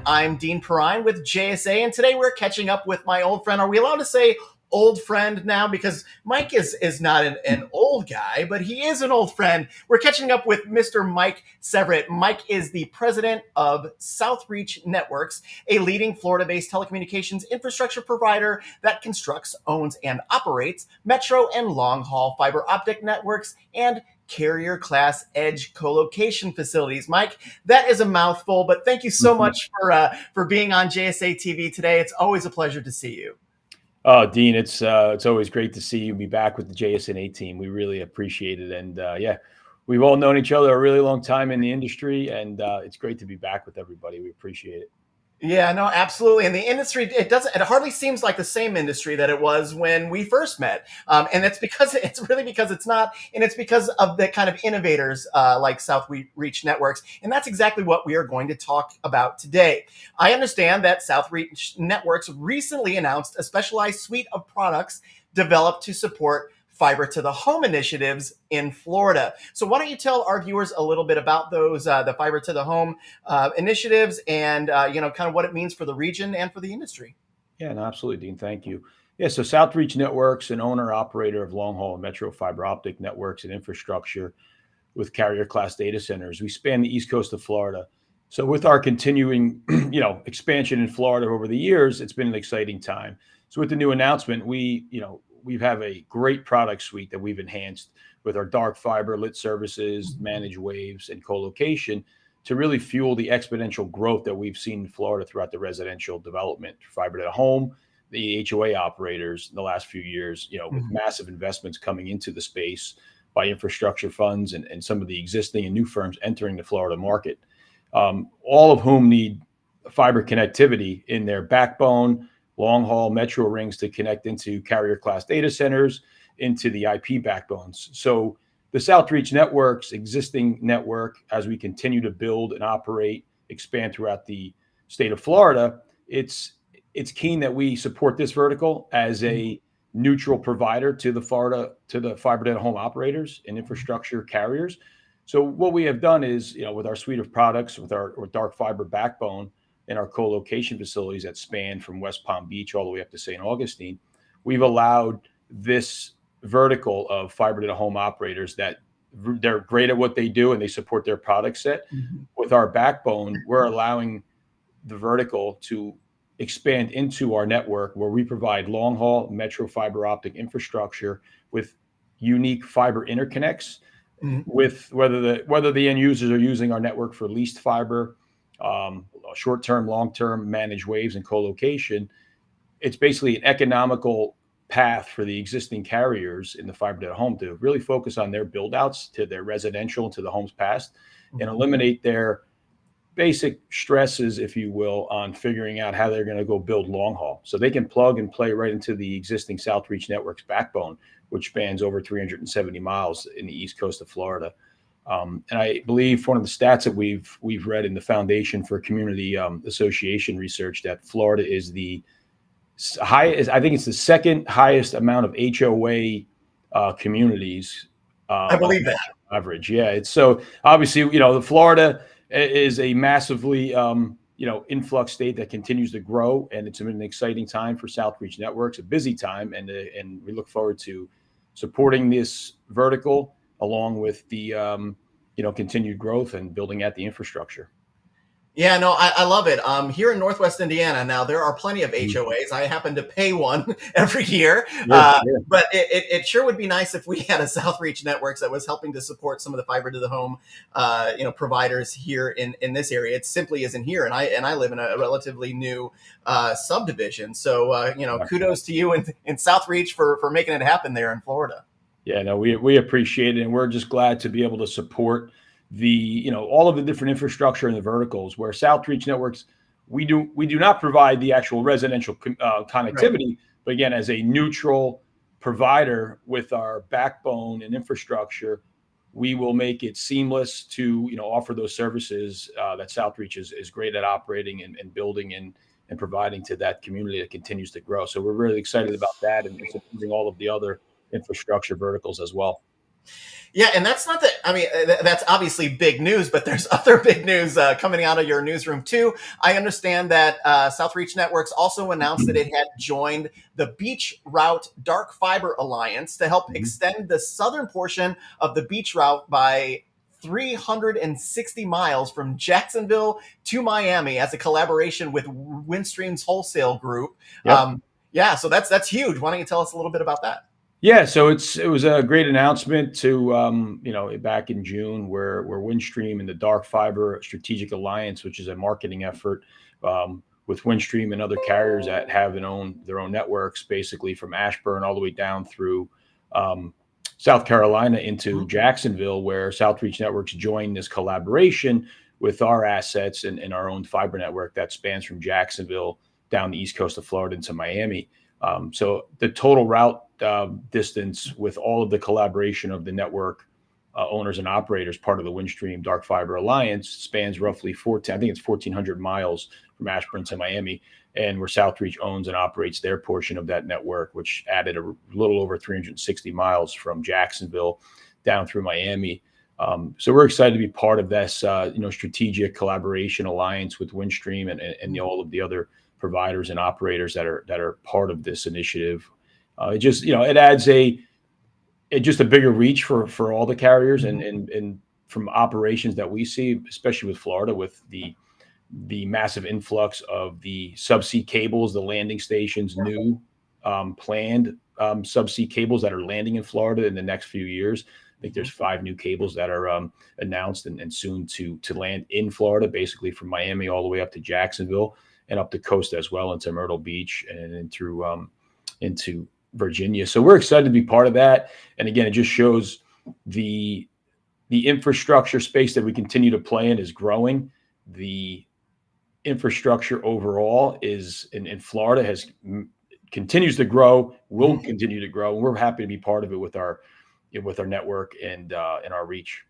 I'm Dean Perrine with JSA, and today we're catching up with my old friend. Are we allowed to say old friend now? Because Mike is not an old guy, but he is an old friend. We're catching up with Mr. Mike Sevret. Mike is the president of Southreach Networks, a leading Florida-based telecommunications infrastructure provider that constructs, owns, and operates metro and long-haul fiber optic networks and carrier class edge colocation facilities. Mike, that is a mouthful, but thank you so much for being on JSA TV today. It's always a pleasure to see you. Dean, it's always great to see you be back with the JSNA team. We really appreciate it, and yeah, we've all known each other a really long time in the industry, and it's great to be back with everybody. We appreciate it. Yeah, no, absolutely. And the industry, it hardly seems like the same industry that it was when we first met. And it's because it's not, and it's because of the kind of innovators like Southreach Networks. And that's exactly what we are going to talk about today. I understand that Southreach Networks recently announced a specialized suite of products developed to support fiber to the home initiatives in Florida. So why don't you tell our viewers a little bit about those, the fiber to the home initiatives and, kind of what it means for the region and for the industry. Yeah, no, absolutely, Dean. Thank you. Yeah, so Southreach Networks, an owner-operator of long-haul and metro fiber optic networks and infrastructure with carrier-class data centers. We span the east coast of Florida. So with our continuing, expansion in Florida over the years, it's been an exciting time. So with the new announcement, we have a great product suite that we've enhanced with our dark fiber lit services, managed waves, and co-location to really fuel the exponential growth that we've seen in Florida throughout the residential development, fiber to the home, the HOA operators in the last few years, with massive investments coming into the space by infrastructure funds and some of the existing and new firms entering the Florida market, all of whom need fiber connectivity in their backbone, long-haul metro rings to connect into carrier-class data centers, into the IP backbones. So the Southreach Networks existing network, as we continue to build and operate, expand throughout the state of Florida, it's keen that we support this vertical as a neutral provider to the fiber to the home operators and infrastructure carriers. So what we have done is, with our suite of products, with our dark fiber backbone, in our co-location facilities that span from West Palm Beach all the way up to St. Augustine, we've allowed this vertical of fiber to the home operators that they're great at what they do and they support their product set. With our backbone, we're allowing the vertical to expand into our network where we provide long haul metro fiber optic infrastructure with unique fiber interconnects, with whether the end users are using our network for leased fiber, short-term, long-term managed waves and co-location. It's basically an economical path for the existing carriers in the fiber to the home to really focus on their build-outs to their residential and to the homes passed and eliminate their basic stresses, if you will, on figuring out how they're going to go build long haul. So they can plug and play right into the existing Southreach Networks backbone, which spans over 370 miles in the east coast of Florida. And I believe one of the stats that we've read in the Foundation for Community Association Research that Florida is the highest. I think it's the second highest amount of HOA communities. I believe that average. Yeah, it's so obviously the Florida is a massively influx state that continues to grow, and it's been an exciting time for Southreach Networks, a busy time, and we look forward to supporting this vertical along with the continued growth and building out the infrastructure. Yeah, no, I love it. Here in Northwest Indiana, now there are plenty of HOAs. I happen to pay one every year, but it sure would be nice if we had a Southreach Networks that was helping to support some of the fiber to the home, providers here in this area. It simply isn't here, and I live in a relatively new subdivision. So kudos to you in Southreach for making it happen there in Florida. Yeah, no, we appreciate it, and we're just glad to be able to support the all of the different infrastructure in the verticals where Southreach Networks we do not provide the actual residential connectivity, right. But again, as a neutral provider with our backbone and infrastructure, we will make it seamless to offer those services that Southreach is great at operating and building and providing to that community that continues to grow. So we're really excited about that and supporting all of the other infrastructure verticals as well. Yeah, and that's not that. I mean, that's obviously big news, but there's other big news coming out of your newsroom too. I understand that Southreach Networks also announced that it had joined the Beach Route Dark Fiber Alliance to help extend the southern portion of the beach route by 360 miles from Jacksonville to Miami as a collaboration with Windstream's Wholesale Group. Yep. Yeah, so that's huge. Why don't you tell us a little bit about that? Yeah, so it was a great announcement to back in June where Windstream and the Dark Fiber Strategic Alliance, which is a marketing effort with Windstream and other carriers that have their own networks, basically from Ashburn all the way down through South Carolina into Jacksonville, where Southreach Networks joined this collaboration with our assets and our own fiber network that spans from Jacksonville down the east coast of Florida into Miami. So the total route distance with all of the collaboration of the network owners and operators, part of the Windstream Dark Fiber Alliance, spans roughly 1,400 miles from Ashburn to Miami, and where Southreach owns and operates their portion of that network, which added a little over 360 miles from Jacksonville down through Miami. So we're excited to be part of this, strategic collaboration alliance with Windstream and all of the other providers and operators that are part of this initiative. It adds just a bigger reach for all the carriers and from operations that we see, especially with Florida, with the massive influx of the subsea cables, the landing stations, new planned subsea cables that are landing in Florida in the next few years. I think there's 5 new cables that are announced and soon to land in Florida, basically from Miami all the way up to Jacksonville and up the coast as well into Myrtle Beach and through into Virginia. So we're excited to be part of that. And again, it just shows the infrastructure space that we continue to play in is growing. The infrastructure overall is in Florida continues to grow, will continue to grow. And we're happy to be part of it with our network and our reach.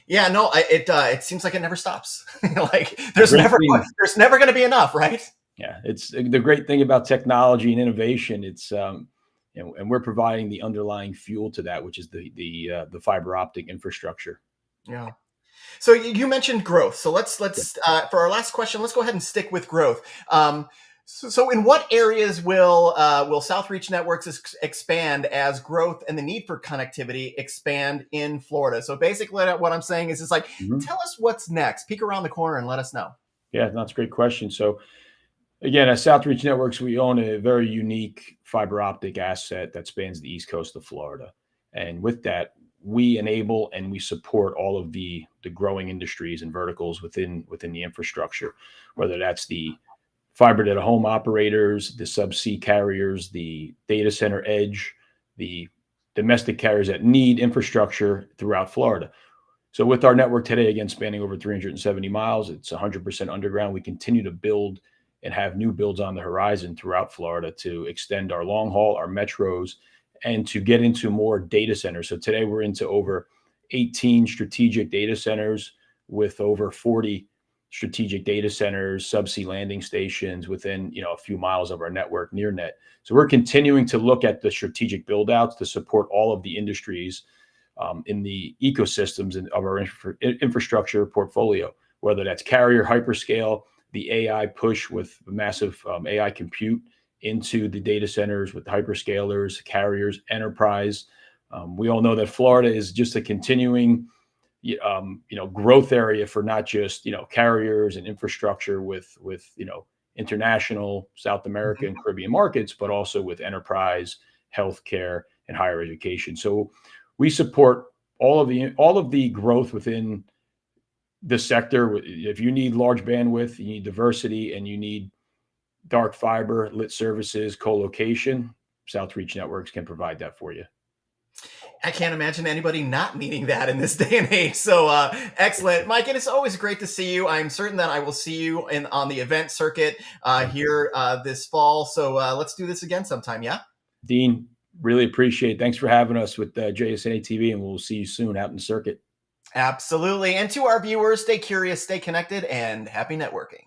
Yeah, no, it seems like it never stops. Like there's never going to be enough, right? Yeah, it's the great thing about technology and innovation. It's and we're providing the underlying fuel to that, which is the fiber optic infrastructure. Yeah. So you mentioned growth. So let's for our last question, let's go ahead and stick with growth. So in what areas will Southreach Networks expand as growth and the need for connectivity expand in Florida? So basically what I'm saying is like, tell us what's next, peek around the corner and let us know. Yeah, that's a great question. So again, at Southreach Networks, we own a very unique fiber optic asset that spans the east coast of Florida. And with that, we enable and we support all of the growing industries and verticals within the infrastructure, whether that's the fiber to the home operators, the subsea carriers, the data center edge, the domestic carriers that need infrastructure throughout Florida. So with our network today, again, spanning over 370 miles, it's 100% underground. We continue to build and have new builds on the horizon throughout Florida to extend our long haul, our metros, and to get into more data centers. So today we're into over 18 strategic data centers with over 40 strategic data centers, subsea landing stations within a few miles of our network near net. So we're continuing to look at the strategic build outs to support all of the industries in the ecosystems of our infrastructure portfolio, whether that's carrier, hyperscale, the AI push with massive AI compute into the data centers with hyperscalers, carriers, enterprise. We all know that Florida is just a continuing growth area for not just carriers and infrastructure with international South America and Caribbean markets, but also with enterprise, healthcare, and higher education. So we support all of the growth within the sector. If you need large bandwidth, you need diversity, and you need dark fiber, lit services, colocation, Southreach Networks can provide that for you. I can't imagine anybody not needing that in this day and age. So excellent, Mike. And it's always great to see you. I'm certain that I will see you on the event circuit here this fall. So let's do this again sometime. Yeah, Dean, really appreciate it. Thanks for having us with JSA TV, and we'll see you soon out in the circuit. Absolutely. And to our viewers, stay curious, stay connected, and happy networking.